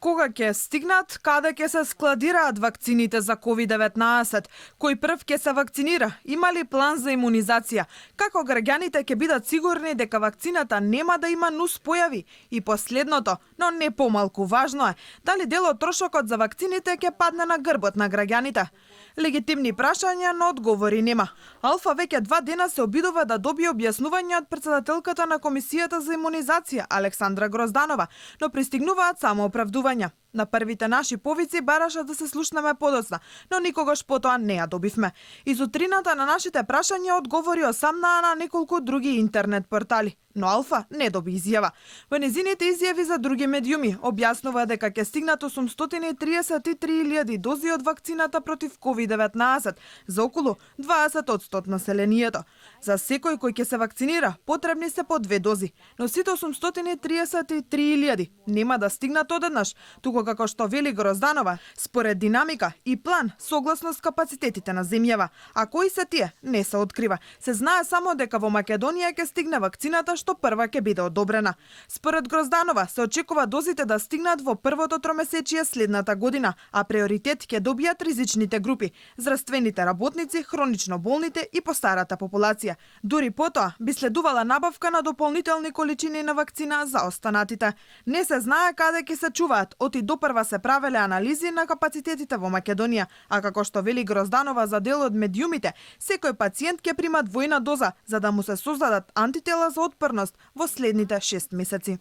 Кога ќе стигнат, каде ќе се складираат вакцините за COVID-19, кој прв ќе се вакцинира, има ли план за имунизација, како граѓаните ќе бидат сигурни дека вакцината нема да има нус појави и последното, но не помалку важно е, дали дел од трошокот за вакцините ќе падне на грбот на граѓаните. Легитимни прашања, но одговори нема. Алфа веќе 2 дена се обидува да добие објаснување од претседателката на Комисијата за имунизација Александра Грозданова, но пристигнуваат само оправдувања. На првите наши повици бараше да се слушнеме подоцна, но никогаш потоа не ја добивме. И сутрината на нашите прашања одговори осамнаа на неколку други интернет портали, но Алфа не доби изјава. Во незините изјави за други медиуми објаснува дека ќе стигнат 833.000 дози од вакцината против COVID-19 за околу 20% од населението. За секој кој ќе се вакцинира, потребни се по 2 дози, но сите 833.000 нема да стигнат одеднаш, туку како што вели Грозданова, според динамика и план согласно с капацитетите на земјава. А кои се тие, не се открива. Се знае само дека во Македонија ќе стигне вакцината што прва ќе биде одобрена. Според Грозданова се очекува дозите да стигнат во првото тромесечие следната година, а приоритет ќе добијат ризичните групи, здравствените работници, хронично болните и постарата популација. Дури потоа би следувала набавка на дополнителни количини на вакцина за останатите. Не се знае каде ќе се чуваат, оти допрва се правеле анализи на капацитетите во Македонија, а како што вели Грозданова за дел од медиумите, секој пациент ќе прима двојна доза за да му се создадат антитела за отпорност во следните 6 месеци.